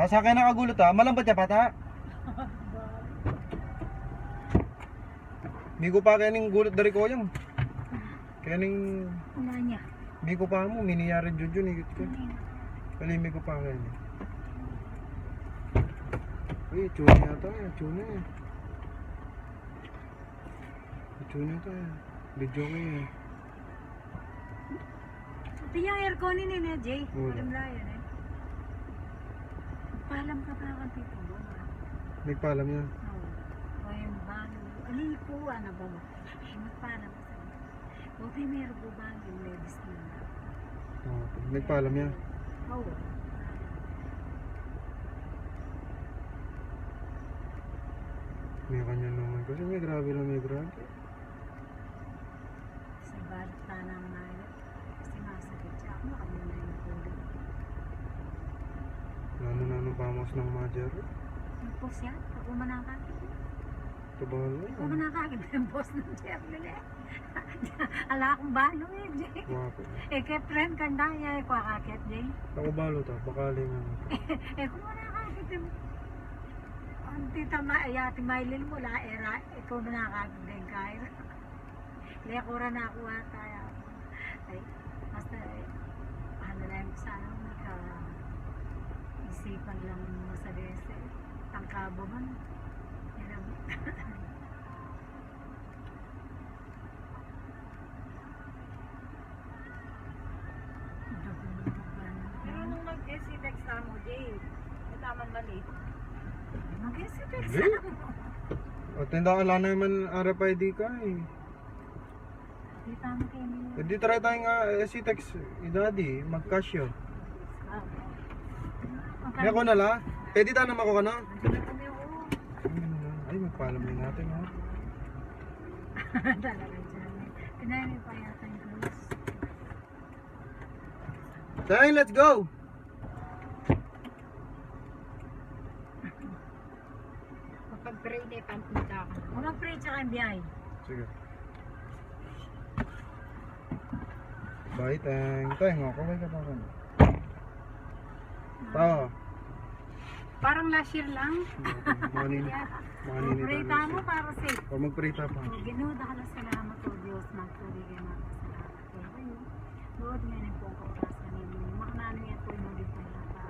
Sa akin nakagulot ha. Malambat siya pata. Migo pa kaning gulot dari ko yung. Kaning Ano niya? migo pa mo miniyari jud ikit ko. Kali migo pa kanin. Uy, chuni ata, chuni. Chuni ata. Video ko eh. Ito yung aircon ni Nene Jay. Wala. Walang layan eh. Palam ka pa kang tito mo. Nagpaalam yan. Oo. O yung bago. Alin po, ano ba mo? Magpalam ka sa iyo. Buti meron po ba yung ladies na? Oh, nagpaalam yan. Oo. May kanya naman. Kasi may grabe na may grabe. Sa balat tanang na yun. Kasi masakit siya. Ano kami na yung tulog? Nano pamos ng majer. Yung boss yan? Ako manakakit. Tabalo. Ako manakakit yung boss ng Jeff nila eh. Ala akong balo eh, Jay. Wapo. Eh, kay friend kanda niya eh, kwakakit, Jay. Ako balo ta. Bakali nga. Eh, kung manakakit yung ang tita Ate Maylin mo, era, ikaw manakakit din kayo. Lekura na ako ata. Ay, basta, ano lang ko sana, isipan lang mo sa dese. Tangkabo man. Hirap. Pero nung nag-SC-Tex na mo, Jay, nataman mali. Mag-isipin Hindi. O tindahan lang naman RFID ka eh. Di tama kayo niyo. Hindi try tayong SC-Tex. Idadi. Mag-casio. May ako na la. Pwede tanong ako ka na. Ay, magpaalam din natin ha. Talaga dyan. Kinahin pa yata yung clothes. Sayang, let's go! Kapag pray na ipampita ka. Unang pray tsaka yung biyay. Sige. Bye, tang. Tang, kamay ka pa ka na. Tao. Parang last year lang. Manin. Manin Pray ka mo para safe. O mag-pray ta pa. Ginuda ka na salamat o Diyos. Magtuloy na salamat po kayo. Lord, ngayon po ang kaurasan ninyo. Makanano yan po yung ulit na yata.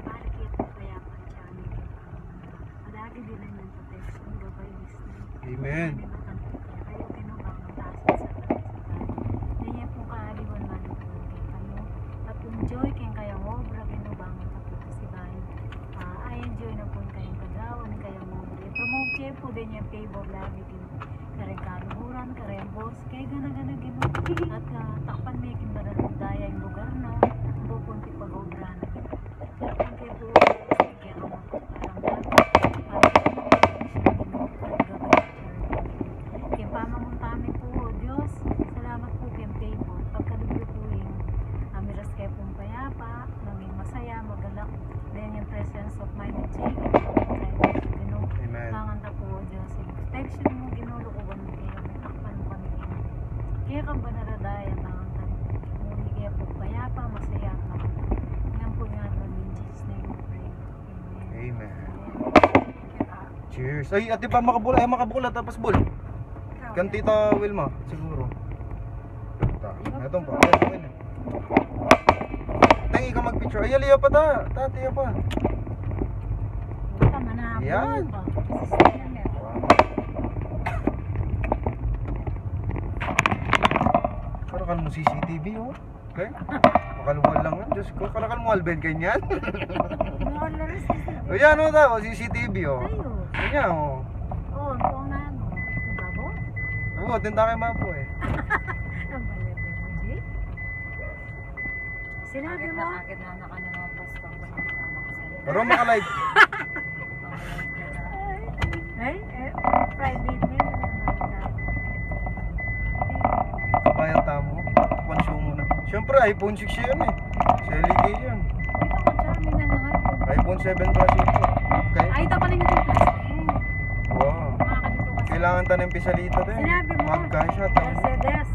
Ibalik yan po kaya pa siya. Malagi din lang ng protection. Gabay listening. Amen. Kayo kinubang ng taas sa pagkakita. Ganyan po kaaliwan man po kayo. Tapong joy kayong kayong obra. Kinubang ng pagkakasibahin. I enjoy na po kayong kagawan. Kayong obra. Promote kayo po din yung favor lagi din. Kareng kaluhuran, kareng boss. Kaya gana-gana gino. At takpan may kinbaradaya yung lugar na. Bupunti pag-obra na. Takpan kayo po. Kaya ako kaya pamamuntamin po, O Diyos, salamat po kayong favor. Pagkalubyo po yung miras kayo pong payapa, maging masaya, magalak. Then yung presence of mind and change. Amen. Panganta po, O Diyos, yung protection mo, ginulukuban mo kayo, takpan mo kami kayo. Kaya kang banaradaya, panganta mo. Muli kayo po payapa, masaya at magalak. Yan po nga naman in Jesus' name we pray. Amen. Amen. Cheers. Ay, ate pa makabula. Ay, makabula. Tapos bul. Kan Tita Wilma, siguro. Etong pa. Ayan. Tangi ka mag-picture. Ay, aliya pa ta. Tatiya pa. Tama na. Yan. Karakan mo CCTV, oh. Okay? Makaluwal lang yan. Diyos ko, karakan mo Alben kanyan. O yan, oh, ta. O, CCTV, oh. Kanya, oh. Oo, po nga ano. Ang babo? Oo, tinta kay Mapo, eh. Ang balit mo, Jay. Sinabi mo? Akit na naka na mga pasto. Pero maka-live. Ay, private name. Kabayan tamo. Consumo na. Siyempre, iPhone 6 yan, eh. Sa LG yan. Ito ko, charming na naman. iPhone 7 Plus ito. Okay? Ay, ito pala yung plastic. Wow. Makakalito kasi. Kailangan ta ng pisalita din. Sinabi mo. Magkasya ta. Mercedes.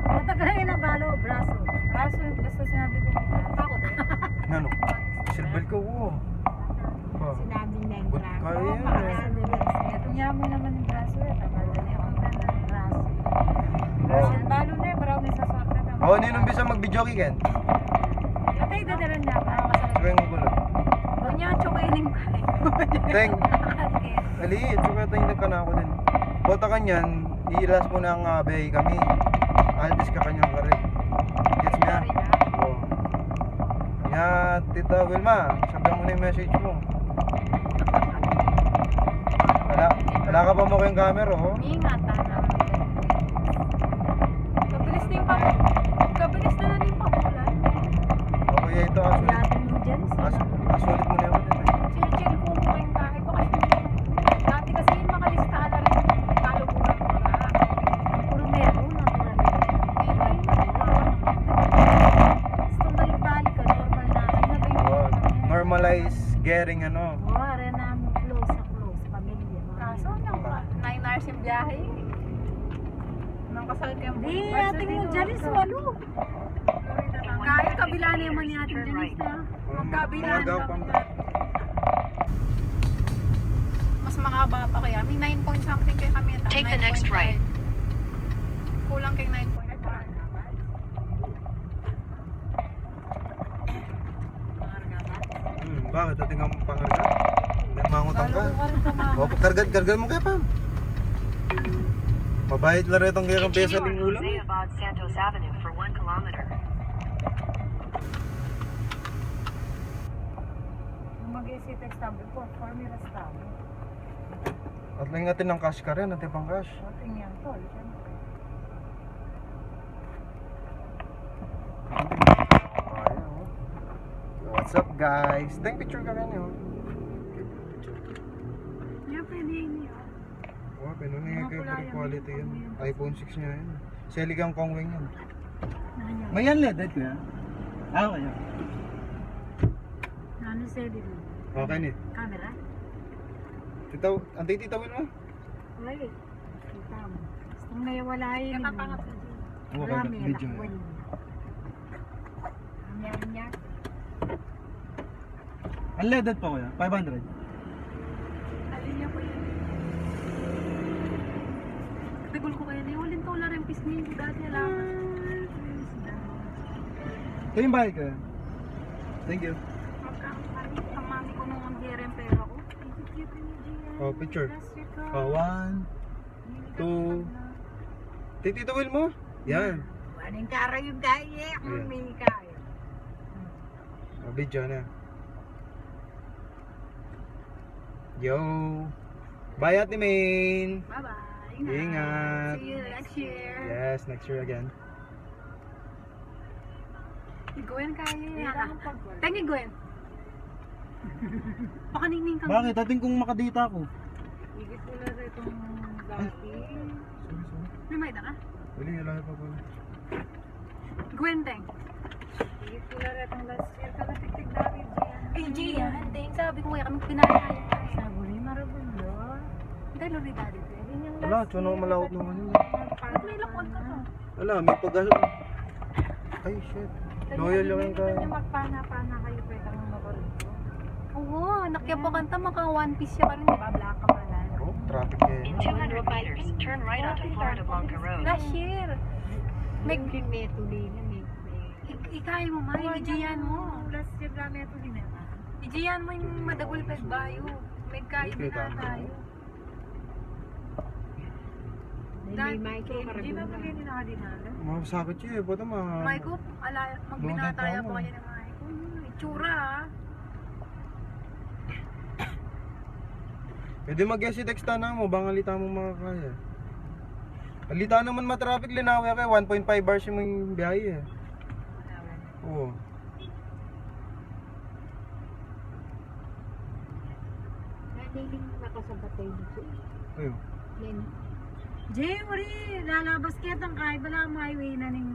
Matagal lang yung nabalo, braso. Kaso, basta sinabi ko, takot eh. Ano? Silver ko, oh. Pa. Sinabi na yung But braso. kaya yan Baka eh. sabi mo, ito niya mo naman yung braso eh. Tagal-dali akong tanda ng braso. Oh. Ang balo na eh, parang may sasakta na. Oh, ano yung umbisa mag-videoke Ken? Patay dadalan na ako. Sige yung gulo. Doon niya chokainin pa eh. Teng, ali, tsaka tayo nagkana ako din. Bota kanyan, iilas mo ng bay kami. Aldis ka kanyang karin. Gets mo yan? Oo. Nga, Tita Wilma, sabihan mo na yung message mo. Wala ka pa mo kayong camera, oh. Ingatan na. Kabilis na yung kabilis na lang yung pakulan. Okay, ito, asulit. Yatin mo dyan. Asulit mo na yun. Chill-chill ko mo kayong kahit bakasyon. Dati kasi yung makalistahan na rin yung kaluburan ko na. Puro meron, natural. Gusto balik-balik ka, normal na. Ay na ba Oh, yung normalize getting ano. Wala na mo close sa pamilya. Kaso, 9 hours yung biyahe. Nang kasal kayo. Di, ating yung Jalis, walo. Kahit kabila na yung ni ating Janis na. Magkabila Mga na. gapang. Mas makaba pa kaya. May 9 point something kayo kami. Take the next right. Kulang kay 9 point. Bakit? Ating ang pangarga? May mangutang ka? O, kargad mo kaya pa. Mabait lang rin itong kaya kang pesa Continue ling on ulam. Jose Abad Santos Avenue for 1 kilometer. Mag-isi text number po. Formula stop. At lang natin ng cash ka rin, natin pang cash. Ating yan to. Ayan, oh. What's up guys? Thank picture ka rin oh. Yeah, pwede yun yun. Oh, pinunay Mga kayo pula very yan, quality yan. iPhone 6 niya yan. Seligang Kongweng yan. May yan LED ko yan. Ah, okay. Ano sa'yo din? Okay ni. Camera? Tita, antay titawin mo? Wait. Kita mo. Gusto may wala yun. Katapangat na dyan. Okay, video Wala. yan. Niya. Ang LED po ko yan. 500. Alin niya po yun. Katagol ko kaya. Niwalin to lang yung pisngi. Dati alam. Ito yung bahay ko yan. Thank you. Ang mami ko nung ang yung pera ko. Oh, picture. Oh, 1. 2. Tititawin mo? Yan. Anong kara yung kaya? Ayan. May kaya. Oh, video na. Yo. Bye Ate Main. Bye-bye. Ingat. See you next year. Yes, next year again. Gwen kaya. Tangi Gwen. Pakaningning ka. Bakit? Ating kung makadita ako. Higit ko lang itong dati. Sorry, sorry. May maida ka? Wala, wala pa pala. Gwen, Teng. Higit ko lang itong last year. Kalatiktik namin, Gian. Eh, Gian, Teng. Sabi ko kaya kami pinanahay. Sabi ni Marabulo. Dahil ulit dati, Teng. Wala, tsuno malawot naman yun. Ba't may lakon ka to? Wala, may pag-asa. Ay, shit. Loyal lang yung Hindi ka. niyo magpana-pana kayo pwede kang makarito. Oo, nakyapo kanta maka one piece siya ka rin, di ba? Black ka pala. Oh, traffic eh. In 200 meters, turn right onto Florida Blanca Road. Last year. May kimeto din yun Ikay mo, May. Ijiyan mo. Last year namin ito din eh. Ijiyan mo yung madagol peg bayo. May kayo Okay, na tama. tayo. May Michael Maraguna. Hindi naman kayo nakadinala. Masakit siya eh. Ba't ma... Maiko, magbinataya pa kayo ng Maiko. Itsura ah. Pwede mag-guess text na mo. Bang alita mo makakaya. Alita naman matraffic linawi kay 1.5 hours yung biyahe eh. Oo. Naniling nakasabat tayo dito. Ayun. Jay, uri, lalabas kitang kahit wala ang highway na ng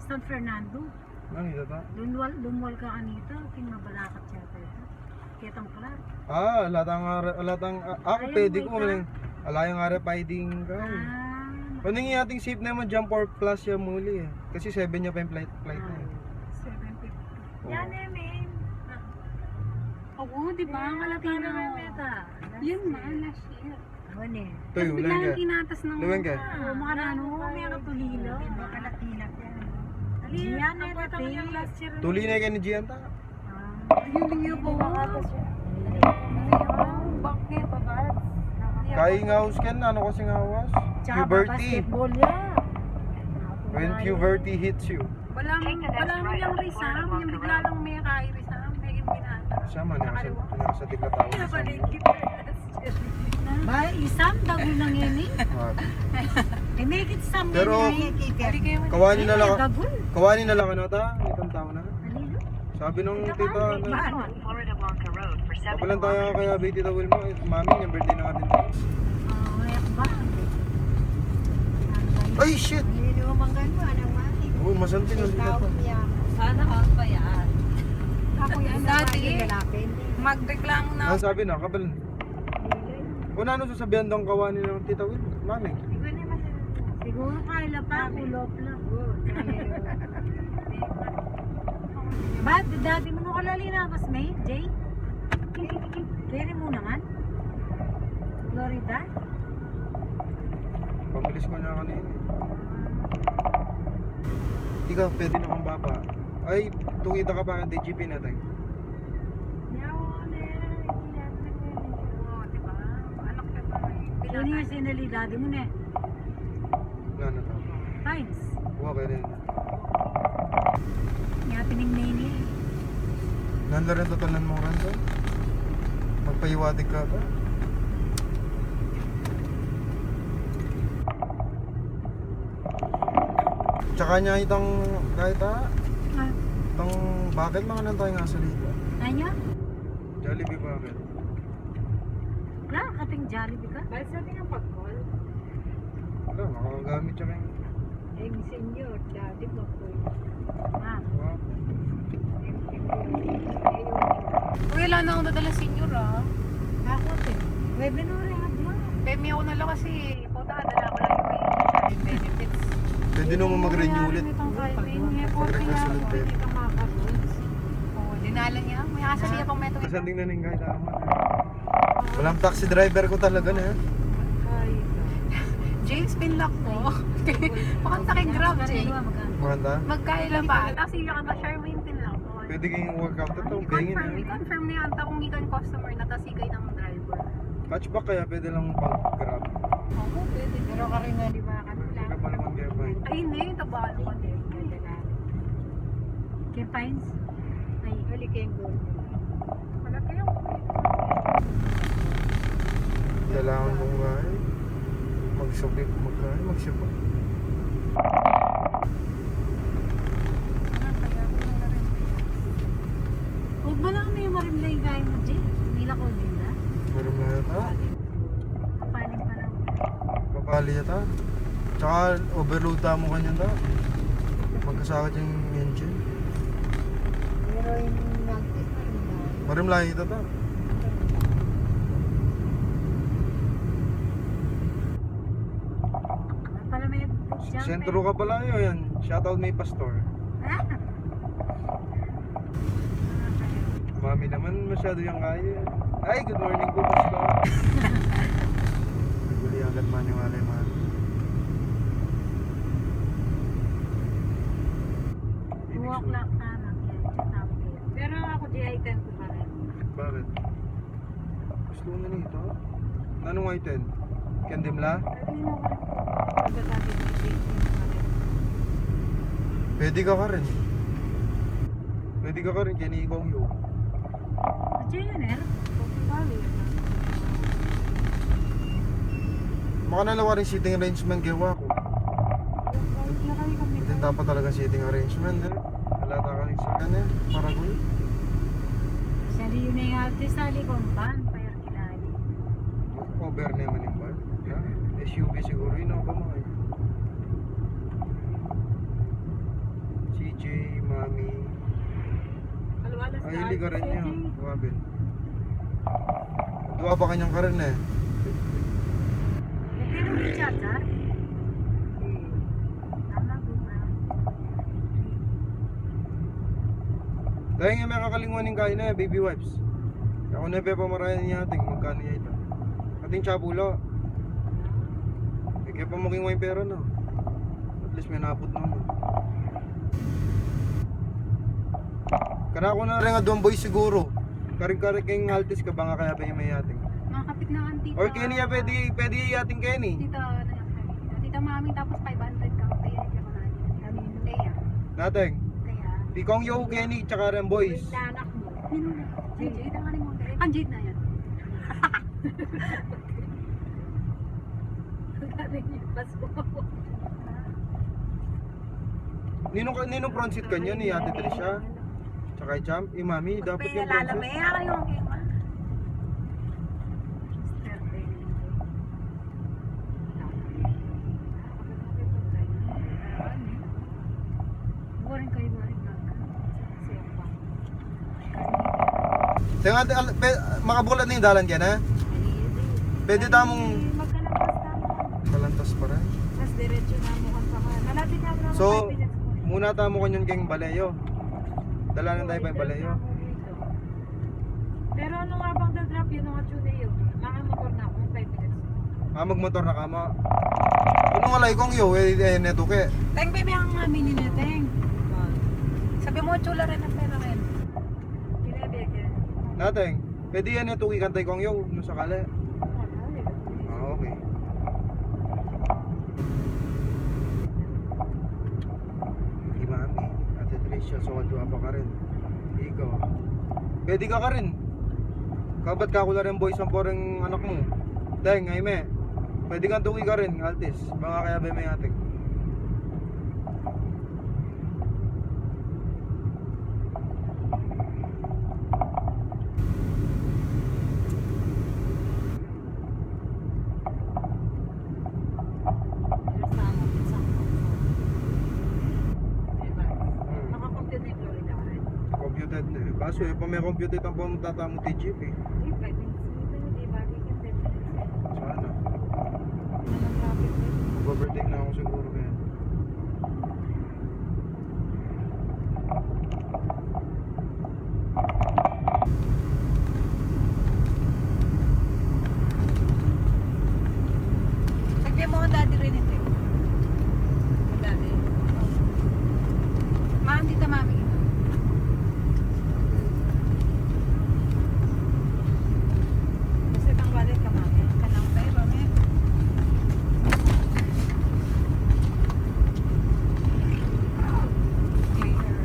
San Fernando. Ano ito ta? Lumwal ka kanito, kinabalakat siya ito. Kitang pala. Ah, ako Ayun, pwede wait ko maling. Alayang RFID ka. Ah, Kunin yung ating safe naman jump 4 plus siya muli eh. Kasi 7 niya pa yung flight na eh. 750. Oo. Yan eh, man. Oo, di ba? Ang kalaki na. Yun man, last year. Ano eh. Toy, Tapos ulan biglang ka. tinatas ng... Luweng ka. Oo, mga ano, may katulilo. Makalakinak yan. Gian eh, pati. Tuli na kayo ni Gian ta. Yung liyo po. Bakit? Kaya nga house ken, ano kasi nga house? Tsaka Puberty. basketball ya. When puberty hits you. Wala mo yung risam. Yung bigla lang may risam. May binata. Sama na sa tiglatawag. Ba, isang dago lang yan eh. Eh, make it some Pero, kawani na lang, Dagon. kawani na lang ano ta? Itong tao na. Alino? Sabi nung tita, On Florida Blanca Road for 7 kapalan tayo kilometers. kaya baby tita Wilma, mami, yung birthday na natin. Mayak ba? Ay, shit! Hindi mo manggan mo, anong mati. Oh, masanting ang dito pa. Sana all pa yan. Ako yan. Dati, Lalaki. magreklamo na. Ano sabi na, kapalan? Kung ano sasabihan daw ang kawani ng tita Wilma, mami. Siguro kaila pa, ulop lang. Ba't dati mo nung kalali na mas may, Jay? Kere mo naman? Florida? Pabilis ko na kanina. Ikaw, pwede na kang baba. Ay, tukita ka pa ng DGP natin. Oo, di ba? Anak ka pa eh. Sino yung sinalidadi mo na? Wala na to. Pines. Huwag ka rin. Nga piningnini. Nanda rin totalan mo rin to. Magpaiwatig ka ba? Tsaka niya itang kahit itang bakit mga nantay nga sa lito. Anya? Jollibee bakit? Wala, kating Jollibee ka? Dahil sabi ng pag-call, Wala, makakagamit siya kayo. Senior, daddy mo po. Ah, Wow. uy, wala na akong dadala senior ah. ako te. Webinar yan mo. Pemi ako na lang kasi, puta, dala ko lang yung benefits. Pwede naman mag-renew ulit. Mag-request ulit pwede. Oo, dinala niya. May asa siya pang meto. Kasanding na ning kahit tama. Walang taxi driver ko talaga na yan. James Pinlock po. Pakanta kay Grab, Jay. Maganda. Magkaila pa. Tapos yung kanta Charmaine Pinlock. Pwede kayong workout ito. Bingin I-confirm, na. i-confirm na yata kung gikan customer na tas ikay ng driver. Hatchback kaya pwede lang pag-grab. Oo, pwede. Pero ka rin nga di ba kanila? Saka pa naman kaya ba? Ay, hindi. Tabalo ko din. Kay Pines? Ay, hali kayong gold. Wala kayo. Kailangan kong gaya. Magsupit, magsupa. Huwag ba lang may marimlay gaya mo, Jay? Nila ko din na. Meron na yata. Kapaling pa lang. Papali yata. Tsaka overload mo kanyan ta. Magkasakit yung engine. Pero yung nag-test na rin na. Marimlay ito ta. Pala may jump Sentro ka pala yun. Shoutout may pastor. Mami naman masyado yung kaya. Ay, good morning po pastor. Naguli agad maniwala yung mami. 2 o'clock tama. Pero ako Jay, 10 ko pa rin. Bakit? Gusto ko na nito. Anong i10? Kandimla? Pwede ka ka rin. Pwede ka ka rin. Kaya ni Kong Yu. Jay yun eh. Makanalawa rin seating arrangement gawa ko. Hindi dapat talaga seating arrangement eh. Wala ka rin sa kanya. Paragoy. Sali yun na yung artist sa likong pan. Payar kilali. Over naman yung bar. SUV siguro yun ako mga yun. CJ, Mami. Ay, hindi ka rin niya. Wabin. Dua pa kanyang ka rin eh. Pero may chat ha? Tama ko ba? Dahil nga may kakalingwaning kain na eh, baby wipes. Ako na pepamarayan niya ating magkano niya ito. Ating chapulo. Kaya pamuking mo yung pera no. At least may napot naman. Kana ko na rin nga doon boy siguro. Karing-karing kayong Altis ka ba nga kaya ba yung may yating? Makakapit na ang tita. Or Kenny ya pwede yating Kenny. Tita mami tapos 500 ka. Kaya hindi ako na. Kami yung Leia. Nating. Kaya. Di Kong Yo, Kenny, tsaka rin boys. Anak mo. Jade ang mo. Ang Jade na yan. Ninong pronsit ka niya ni Ate Tricia. Tsaka kay Champ. Mami, dapat yung pronsit. kayo. Boring kayo Makabulat na yung dalan ka na? Pwede tamong magkalabas tama. kalantas pa rin. Mas diretso na mo kan pa. Malapit na ako So, muna tamo kanyon kayong balayo. Dala na tayo pa yung balayo. Pero ano nga bang drop yun nga tune yun? Nakamotor na ako 5 minutes. Magmotor na kama. Ano nga lay kong yo, neto ke. Teng baby ang mini na teng. Sabi mo chula rin ang pera rin. Kinebeke. Nateng, pwede yan neto kantay kong yo, no sakali. Okay. Si Mami, Ate Tricia, so kadua pa ka rin. Ikaw. Pwede ka rin. Kabat ka ko na rin boys ang poreng anak mo. Dahil ngay me. Pwede kang tuwi ka rin, Altis. Mga kaya ba may ating. Nakakompute na yung Florida ka rin. Computed na eh. Kaso pa may computed ang pumunta mo TGP eh. Di 5 minutes dito, di ba? Di ka 10 minutes. Sana. Anong traffic din? Mag-overtake na ako siguro kaya. Sagbi mo ang daddy rin ito. Ang daddy. Ma'am, tita mami. Kasi itang wallet ka mami. Kanang tayo mami. Clear.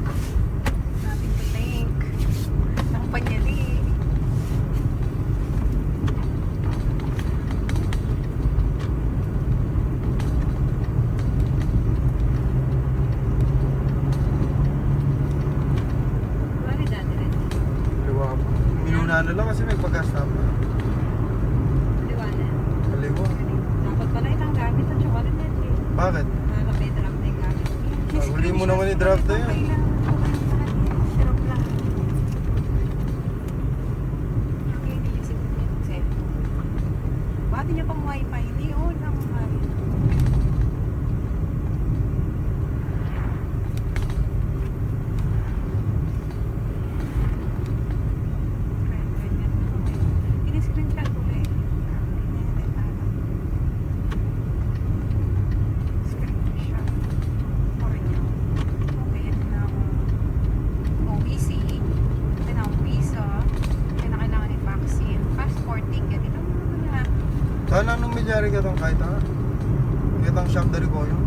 Nothing to think. Ang panyali. Wala daddy rin. Kaliwa ako. Minuna na lang kasi may pag-stop na. Liwanag. Kaliwa. Dapat pala itang gamit at chocolate net eh. Bakit? Nakaka-pedram na yung gamit. Huli mo naman yung draft na yan. Sarap lang. Okay, nilisip ko yung cellphone. Bati niya pang wifi. Hindi, oh, lang mali. Ini-screenshot ko na eh. Screenshot. Okay, ito na ako. OBC. Ito na akong visa. Ito na kailangan ng vaccine. Passport ticket. Ito na. Sana anong milyari ka itong kahit ha? Kitang shop dari ko yun.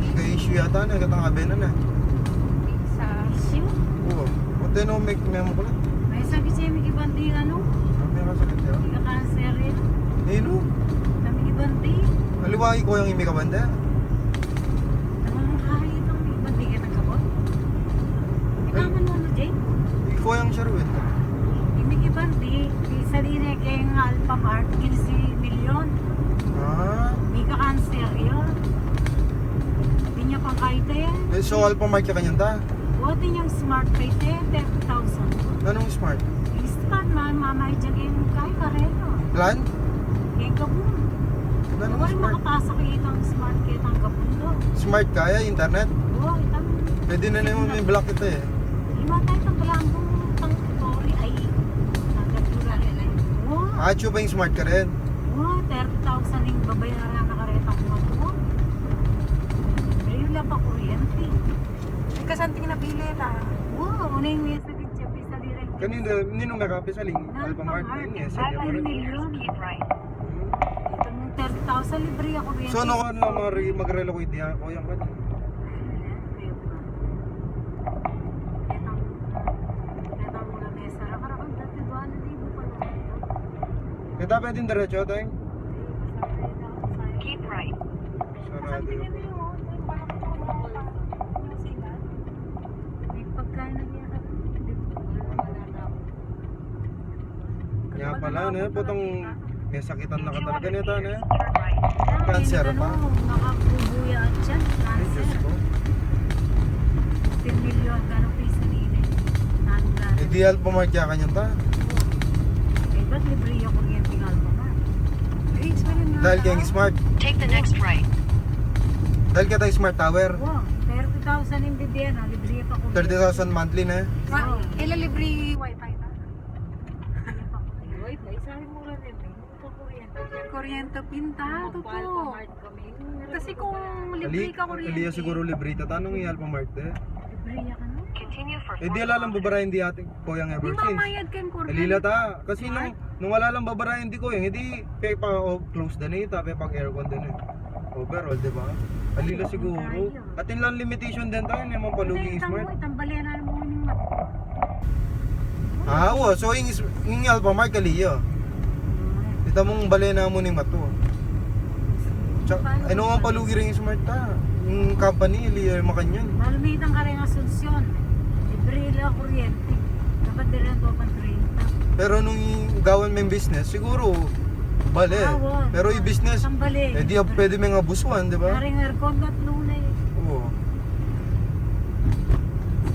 Ika-issue yata na, kitang kabena na. Visa. Issue? Oo. Pati no, make memo ko lang. May sabi siya may ibanti ano? Kami ka sakit siya. Hindi ka cancer yun. Nino, Kami ibanti. aliwagi ko yung imi ka banda. Ang kahit ang ibanti ka nagkabot. Ikaman mo ano, Jay? Iko yung sharwit. Hindi ibanti. Di sa dine kayong Alpha Mart, 15 milyon. Ah, Hindi ka cancer yun. Hindi niya pang kahit yan. so alpa mark ka kanyang ta. Buti niyang smart pay 10,000. Anong smart? Ispan man, mamay dyan yung kahit kareno. Plan? Kaya kabun. Anong Huwag smart? makapasok itong smart kaya ang kabun do. Smart kaya, internet? Oo, itang Pwede na naman may block ito eh. imatay itong balangong tang story ay nagkatula rin. Acho ba yung smart ka rin? Oo, 30,000 yung babayaran na kareta ko mo. Ayun lang pa kuryente. May kasanting na bilet ah. Oo, una yung sa kitchen, sa liren. Kanina, ninong nakapi sa ling Alphamart na yun eh. Sige, Ay, parang- milyon. Keep right. Ito yung 30,000 libre ako kuryente. So, ano ka na mag-relocate niya? Kuya ka niya. Kita pwedeng diretso tayo? Keep right. Sarado yun. Kaya pala, ano, putang may sakitan na ka talaga nito, ano? Turn right. Cancer pa? Nakabubuya at dyan. Ay, Diyos Cancer. ko. 10 million. Gano'ng piso nila? Nandang. Hindi Alphamart kaya kanya ta. Eh, ba't libre yung kuryente ng Alphamart? Dahil kaya yung smart. Take the next right. Dahil kaya tayo smart tower. Wow, 30,000 yung bibiyan. Libre pa kuryente. 30,000 monthly na eh. Ilan libre wifi na? Wait, isahin mo lang yun. Ito kuryente. Kuryente pinta, totoo. Alphamart kami. Kasi kung libre ka kuryente. Aliya siguro libre. Tatanong yung Alphamart eh. Libre ya ka no? Continue for Eh di alalang babarayan di ating koyang Di ever since. mamayad kayong kuryente. Alila ta. Kasi nung wala lang babarayan di koyang, hindi pe pa close din eh. Tabi pag aircon din eh. Overall, di ba? Alila siguro. At yun lang limitation din tayo. Hindi mo palugi yung smart. Tambalian na mo yung mat. Ah, oo. So yung Alphamart kaliyo. Ito mong balena mo ni Mato. Ano ang palugi rin yung smart ta? Yung company, Liya Makanyan. Malumitang ka rin Asunsyon. Libre lang kuryente. Dapat din lang 2.30. Pero nung gawan mo yung business, siguro, bale. Awon. Pero yung business, Tambali. eh di pwede may abusuan, di ba? Karing aircon at lunay. Oo.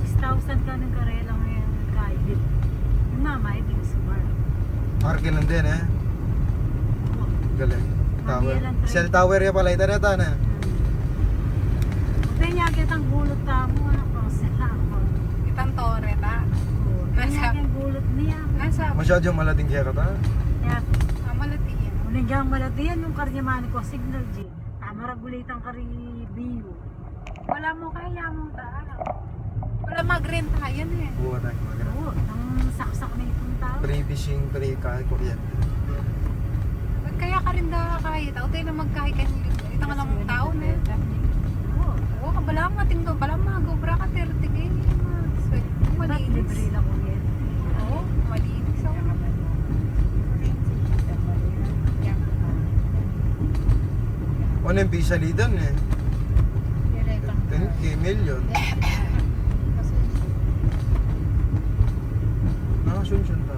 6,000 ka ng karela ngayon. Kahit. Yung mama, ito yung subar. Arkin lang din eh. Galing. Tower. Cell tower ya pala. Ito na ito na. Kaya niya kitang gulot tamo. Itang tore ta. Kaya niya kitang gulot niya. Nasa Masyadong malating kaya ka ta. Kaya, Amalatiin. unang malatiyan yung karyamani ko. Signal G. Maragulitan ka rin biyo. Wala mo kaya mo ta. Wala mag-renta yan eh. Oo na. Oo, ang saksak na itong tao. Free fishing, free kuryente. Ba't kaya ka rin da kaya tao? Tayo na magkahit ka nyo. Ito nga lang tao na yun. Oo. Oo, kabala mo ating to. Bala mo, gobra ka 30 kayo. Ba't libre Malinis. lang ko yan? Oo, malinis ako naman. Ano yung visa lidan eh? 10k million. Nakasunsyon ta.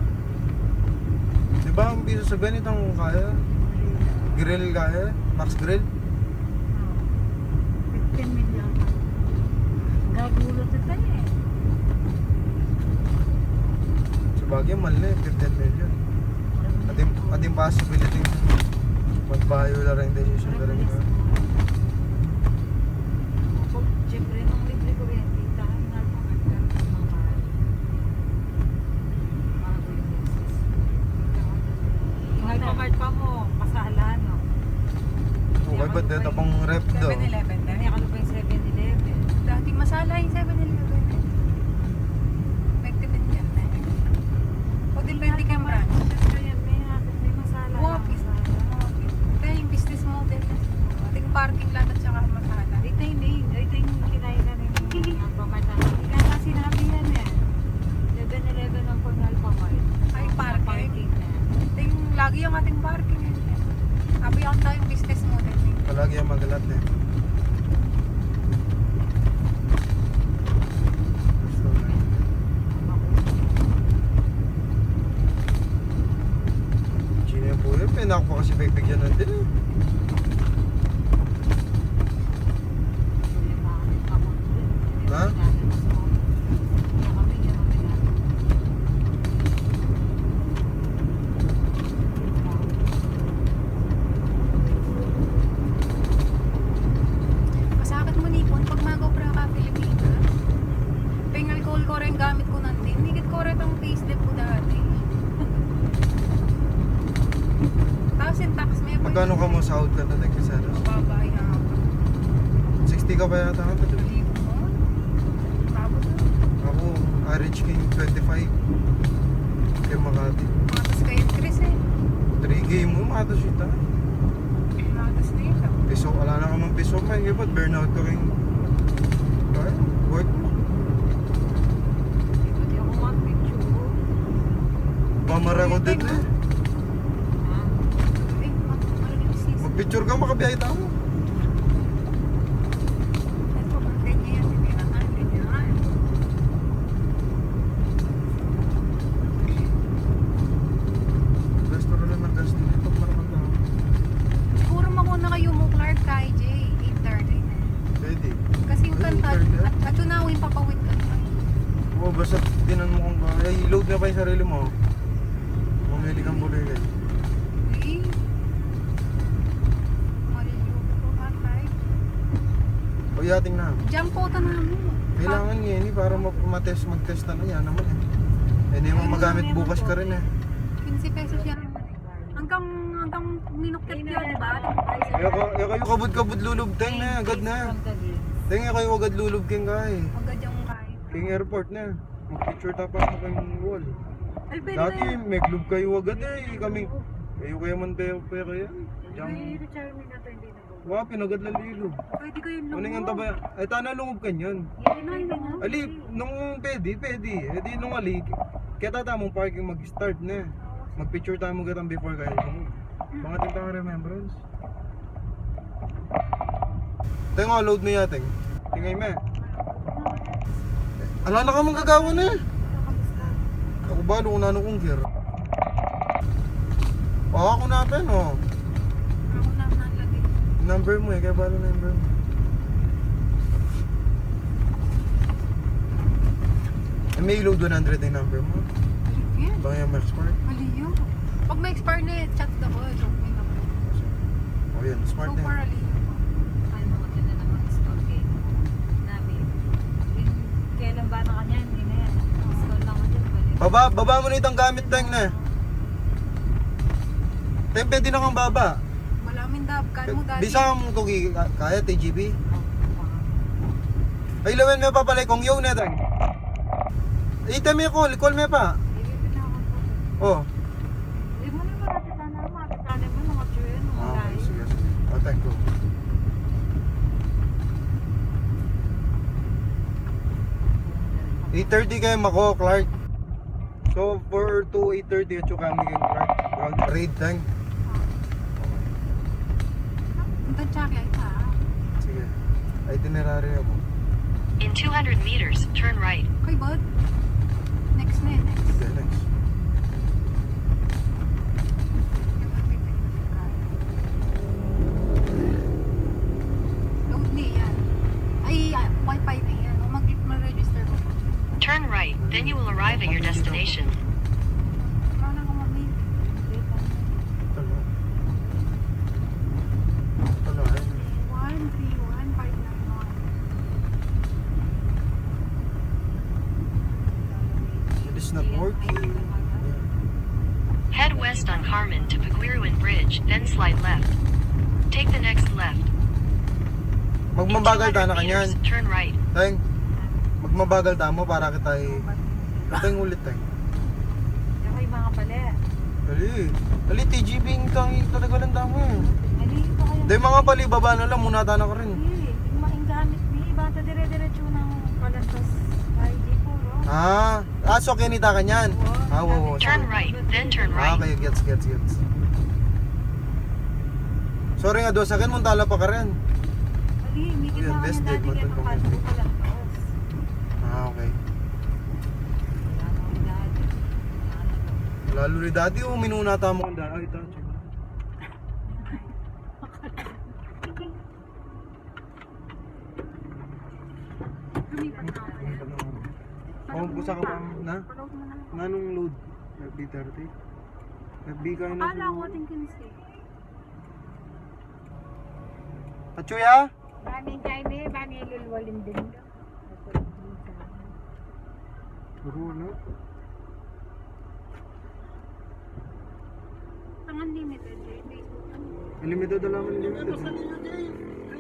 Di ba ang visa sa ganitong kaya? Grill kaya? Max grill? 15 million. Gagulot ito eh. Sa bagay, mali eh. 15 million. Ating possibility magbayo na rin decision na rin. Siyempre, nung libre kuryente, dahil nga po yung Alphamart pa mo, pasahala, no? Okay, ba't dito pang rep do? 7-Eleven na. Kaya ka ba yung 7-Eleven? Dati masala yung 7-Eleven. Nagtipid yan na. O din 20 ka branch. May masala. Office. Kaya yung business model. Ating parking lot at saka masala. Ito yung kinain na rin yung Alphamart. Kaya nga sinabi yan eh. 7-Eleven ang pang Alphamart. Ay, parking. na. Ito yung lagi yung ating parking. Sabi ako tayo yung business model. Palagi ang magalat eh. So, Gina po yun, pinako pa kasi pagbigyan ng din eh. Ha? Masakit mo nipon pag mag-opera ka Pilipina. Pengal call ko rin gamit ko nantin. Higit ko rin ang payslip ko dati. Magkano ka mo sa out ka na nagkasanos? Babay na ako. 60 ka ba yata ka? Hindi ko mo. Tapos Ako, average king 25. Kaya Makati. matas kayo Chris eh. 3K mo, matas ita. Matas na yun. Piso, wala na ka mang piso. May iba, burnout ka rin. Kaya, worth mo. Hindi ako mag-picture. Pamara ko din eh. Eh, ano yung sis? Mag-picture ka, makabiyahe tayo. Ito, birthday niya yan. Hindi na tayo. Hindi na tayo. Gasto na lang ng gasto nito. Parang lang. Siguro mauna kayo mo, Clark, kay Jay. 8:30. Pwede. Kasi yung Ay, kanta, 8:30 ah. at tunawin papawid ka. Oo, basta tinan mo kung ay, load na pa yung sarili mo. Mamili kang buloy kayo. Eh. Mariyo ko katay. O yating na. Jump po ta namin. Kailangan nga yun eh, para mag-test na yan naman eh. Hindi mo magamit bukas ka rin eh. 15 pesos yan. Hanggang minukit yun, di ba? Kayo kabud-kabud lulub, teng na, agad na. Teng kayo agad lulub king kay. Agad yung kahit. King airport na. Mag-picture tapos mo kayong wall. Ay, pwede Dati na yun. may club kayo agad eh, kami. Kayo kaya man kayo kaya. Diyan. Charming na to, hindi na po. Wow, pinagad lang lulub. Pwede ko yun Ano nga taba? Ay tana lungog kanyan. Hindi na mo. Ali, nung pwede. Eh di nung ali, kaya tatamong parking mag-start na. Mag-picture tayo mo gatang before kayo. Mga tintang remembrance. Tayo nga, load mo yating. Tingay me. Ala na ka mong gagawa na. Ako ba, kung nano kong gear. Ako natin, oh. Ako na nalagay. Number mo eh, kaya balo number mo. May load 100 yung number mo. Yan. Baka yung Max Park. Mali yun. Pag may expire na chat ako. So, may number. Oh yun, smart So na far, yun. ali. Ano, dyan na naman install game namin. Kailan ba na kanya, hindi na yan. Install lang ko dyan, balik. Baba mo na itong gamit tang na. Teng, pwede na kang baba. Malamin dab. Kano mo dati. Bisa mo kung kaya, TGB. Ay, lawan mo pa pala kung yung na tang. Ita mo call mo pa. Oh. Hindi mo na marapitan na, marapitan mo mga tsuyan, mga Okay, guys. sige. Oh, thank you. $8:30 kayo mako, Clark. So, for to 8:30 at saka kami kay Clark. Ground raid time. Punta tsaka ay ta. Sige. Itinerary ako. In 200 meters, turn right. Okay, bud. Next na yun. Next. Okay, next. Load ni yan. Ay, wifi na yan. O, mag-register ko. Turn right, then you will arrive at your destination. Wala ko mami. Talo. Talo, ayun. 131-591. It is not working. Head west on Carmen to Paguiruan Bridge, then slide left. Take the next left. In Magmabagal 200 ta na kanyan. meters, turn right. Teng. Magmabagal ta mo para kita ay... Teng ulit, teng. Ako yung mga pala. Ali, TGB yung tatagalan tamo eh. Ali, ito kayo. Dahil mga pali, baba na lang, muna tana ka rin. Hindi, yung maing gamit ni iba ta dire-diretso ng kalantas. Ay, di po, no? So kinita ka niyan. Wow. Turn right, then turn right. Okay, gets. Sorry nga, sa akin, muntala pa ka rin. Ali, hindi Ayan, kita best kanya day, dati kaya content makalo community. ko kalantas. Okay. Wala na akong dati. Lalo rin dati, minuna tamo kang dati. Ay, touch. Lumipat na ako. Busa ka pa na? Paload mo na. Nanong load? FB30? FB kayo na. Akala ko ating kinsi. Achuya? Maraming time eh, bani lulwalim din. Buro na. Ang unlimited eh. Facebook. Limited na naman Hindi limited. mo sa ninyo, Jay.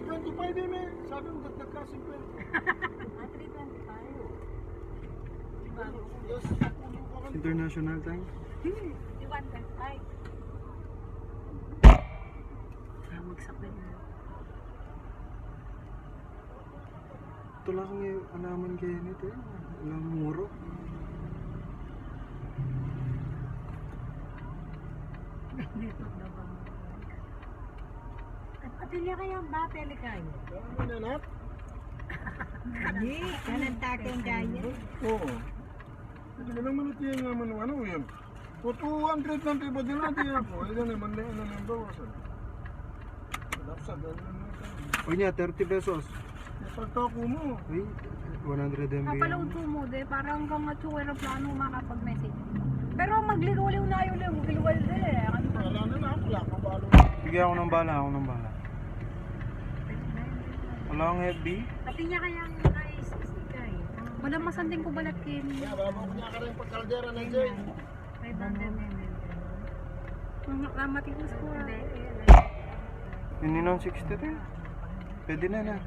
325 yun eh. Sabi mo, dagdag ka, simple. 325. Yes. International time. 125. Bagsak din. Ito lang ang alaman kayo nito eh. Alaman muro. Dito daw ba? At pili kaya ba pili kayo? Kaya mo nanap? Hindi, kanan takeng kaya. Oo. Hindi mo naman ito yung ano yun. O 200 lang tiba din natin yan po. Ayun na, manda na ng bawasan. Lapsad, ano na ito. O niya, 30 pesos. Pagtako mo. Ay, 100 MB. Kapaload ko mo, de, parang hanggang at yung aeroplano makapag-message. Pero magligaw-liw na yun, magligaw din eh. Wala na na, wala kang balo. Bigyan ako ng bala, Wala akong FB. Pati niya kaya ang naisisig kayo. Wala masanding ko balat kin. Kaya babaw ko niya ka rin pagkaldera ng Jay. 500 ml. Ramating ko sa kuha. Yun yun ang 60 to. Pwede na.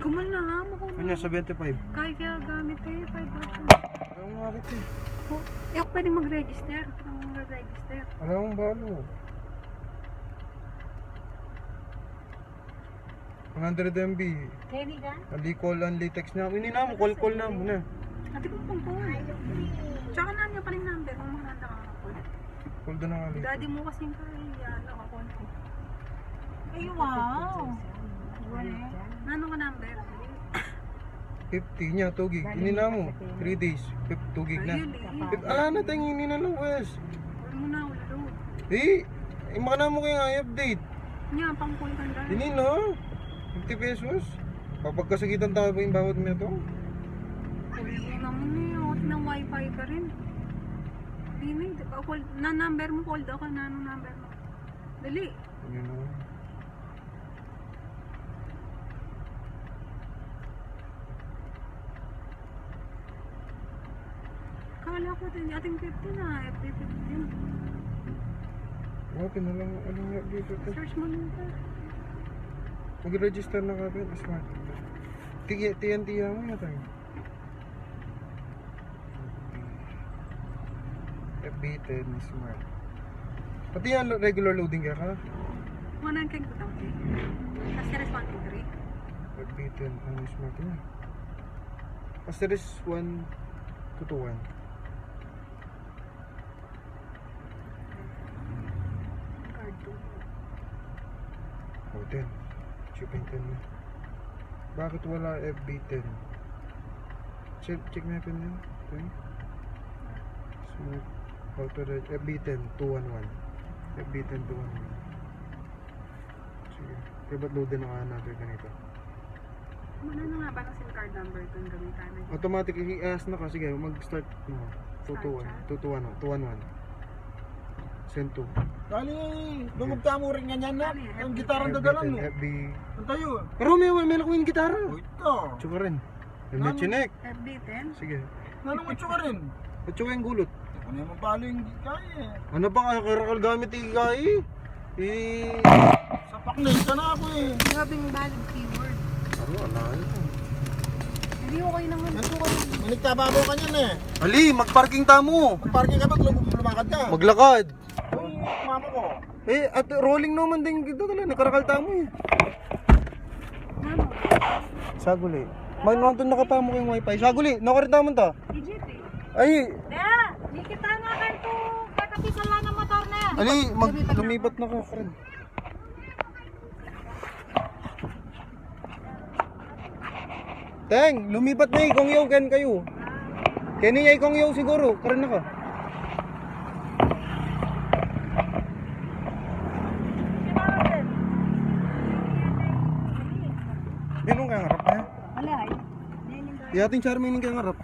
Kumal na nga mo kung Kanya, 75. kaya kaya gamit eh, 5 Ayaw nga kita eh. Eh, ako pwede mag-register. Mag-register. Wala akong balo. 100 MB. Kenny ka? Alikol ang latex na. Hindi na mo, call na mo na. Ate kong pungpong. Tsaka na niya pa rin number kung mahanda ka ako. Call doon ang alikol. Daddy mo kasing kaya, nakakonti. Ay, wow! Ano ka number? 50 niya, 2 gig. Hindi na mo. 3 days. 2 gig na. Ala na tayong hindi na lang, Wes. Huwag mo na ulo. Eh, maka na mo kaya i-update. Nga, pang call ka na. Hindi na. 50 pesos. Kapagkasakitan tayo pa yung bawat mo ito. Ulo naman eh, hot ng wifi ka rin. Hindi na, number mo, call daw ka na, anong number mo? Dali. Yun na. Kala ko din, ating 50 na, FB 15. Okay na lang. Ano nga dito ito? Search mo lang ka. Mag-register na ka ba? Smart. TNT mo yata tayo. FB10 Smart. Pati yan regular loading ka ka? Mga kang kutang eh. Kasi respond to 3. FB10 ano Smart na. Asterisk 1 to 1. Card 2. Oh, 10. Shipping 10 na. Bakit wala FB10? Check mo yung yun. 10. Smart. Auto FB10 211. FB10 211. Sige. Kaya ba't loadin ang natin ganito? Ano na nga ba ng SIM card number kung gamitan na? Automatic i-ask na ka. Sige, mag-start mo. 221. 211. Send to. Kali, lumugta mo rin ganyan na. Ang gitarang dadalan mo. FB. Ang tayo. Pero may ako yung gitara. O ito. Tsuka rin. Hindi chinek. FB10? Sige. Nanumutso ka rin. Tsuka yung gulot. Ano yung mabalo yung kaya eh. Ano ba karakal gamit ikay? Sa paknay ka na ako eh. Grabing valid keyword. Ano, alay. Hindi ko kayo naman ito. Maligtababaw ka niyan eh. Ali, magparking tamo. Magparking ka ba? Lumakad ka. Maglakad. Uy, mama ko. Eh, at rolling naman din kita talaga. Nakarakal tamo eh. Ano? Saguli. Nandun nakapamo kayong wifi. Saguli, nakarin tamon ta. Legit eh. Ay, Kaya, di kita nga kayo to kakapisala ng motor na yan. Ali, lumipat na ka, friend. Teng, lumipat na ikong yaw kan kayo. Kani niya ikong yaw siguro, karin na ka. Binong kang harap na. Wala eh. Yating charming kang harap.